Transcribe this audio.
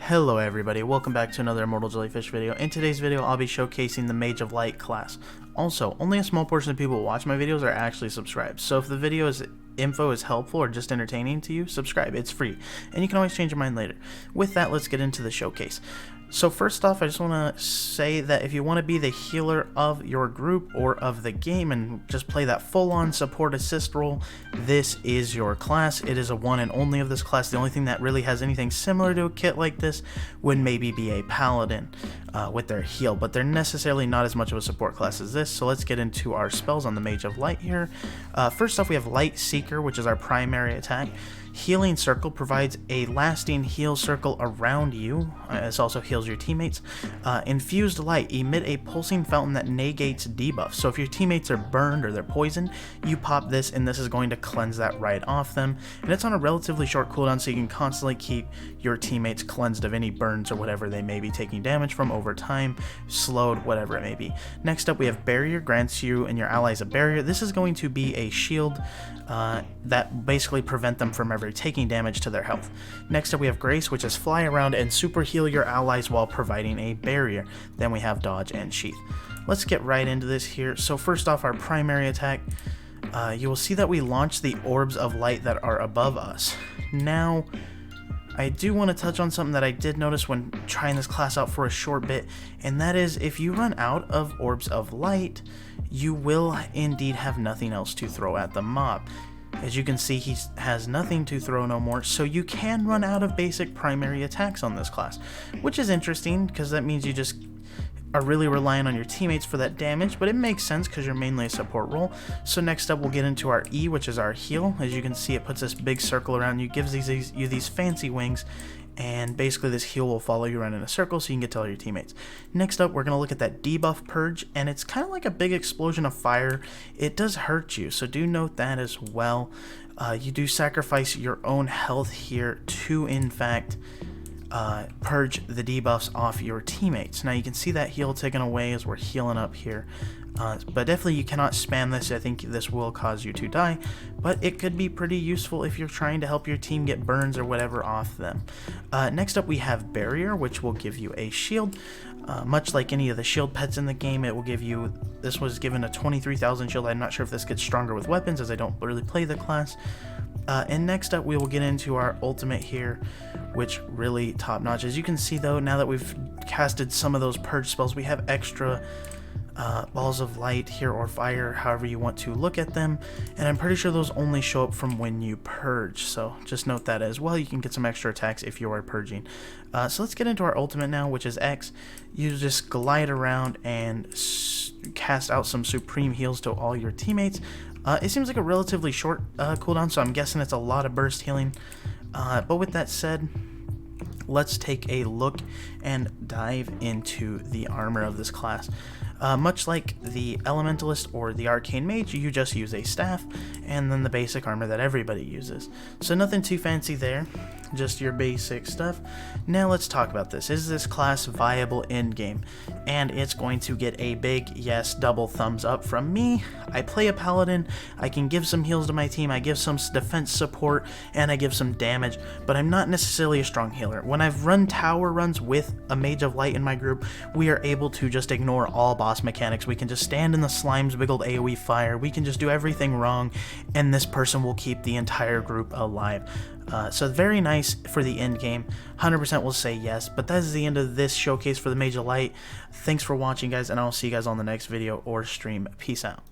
Hello everybody, welcome back to another Immortal Jellyfish video. In today's video, I'll be showcasing the Mage of Light class. Also, only a small portion of people who watch my videos are actually subscribed, so if the video's info is helpful or just entertaining to you, subscribe, it's free, and you can always change your mind later. With that, let's get into the showcase. So first off, I just want to say that if you want to be the healer of your group or of the game and just play that full-on support assist role, this is your class. It is a one and only of this class. The only thing that really has anything similar to a kit like this would maybe be a paladin with their heal, but they're necessarily not as much of a support class as this. So let's get into our spells on the Mage of Light here. First off, we have Light Seeker, which is our primary attack. Healing Circle provides a lasting heal circle around you. This also heals your teammates. Infused Light, emit a pulsing fountain that negates debuffs. So if your teammates are burned or they're poisoned, you pop this and this is going to cleanse that right off them. And it's on a relatively short cooldown, so you can constantly keep your teammates cleansed of any burns or whatever they may be taking damage from over time, slowed, whatever it may be. Next up, we have Barrier, grants you and your allies a barrier. This is going to be a shield that basically prevent them from ever taking damage to their health. Next up, we have Grace, which is fly around and super heal your allies while providing a barrier. Then we have Dodge and Sheath. Let's get right into this here. So first off, our primary attack, you will see that we launch the orbs of light that are above us. Now, I do want to touch on something that I did notice when trying this class out for a short bit, and that is if you run out of orbs of light, you will indeed have nothing else to throw at the mob. As you can see, he has nothing to throw no more, so you can run out of basic primary attacks on this class, which is interesting because that means you just are really relying on your teammates for that damage, but it makes sense because you're mainly a support role. So next up, we'll get into our E, which is our heal. As you can see, it puts this big circle around you, gives you these fancy wings, and basically this heal will follow you around in a circle so you can get to all your teammates. Next up, we're going to look at that Debuff Purge, and it's kind of like a big explosion of fire. It does hurt you, so do note that as well. You do sacrifice your own health here to, in fact, purge the debuffs off your teammates. Now you can see that heal taken away as we're healing up here. But definitely you cannot spam this. I think this will cause you to die, but it could be pretty useful if you're trying to help your team get burns or whatever off them. Next up, we have Barrier, which will give you a shield. Much like any of the shield pets in the game, it will give you, this was given a 23,000 shield. I'm not sure if this gets stronger with weapons as I don't really play the class. And next up, we will get into our ultimate here, which really top notch. As you can see though, now that we've casted some of those purge spells, we have extra balls of light here, or fire, however you want to look at them, and I'm pretty sure those only show up from when you purge, so just note that as well. You can get some extra attacks if you are purging. So let's get into our ultimate now, which is X. You just glide around and cast out some supreme heals to all your teammates. It seems like a relatively short cooldown, so I'm guessing it's a lot of burst healing, but with that said, let's take a look and dive into the armor of this class. Much like the Elementalist or the Arcane Mage, you just use a staff and then the basic armor that everybody uses. So nothing too fancy there, just your basic stuff. Now let's talk about this. Is this class viable in game? And it's going to get a big yes, double thumbs up from me. I play a paladin, I can give some heals to my team, I give some defense support, and I give some damage, but I'm not necessarily a strong healer. When I've run tower runs with a Mage of Light in my group, we are able to just ignore all boss mechanics. We can just stand in the slime's wiggled AoE fire, we can just do everything wrong, and this person will keep the entire group alive. So very nice for the end game. 100% will say yes, but that is the end of this showcase for the Mage of Light. Thanks for watching, guys, and I'll see you guys on the next video or stream. Peace out.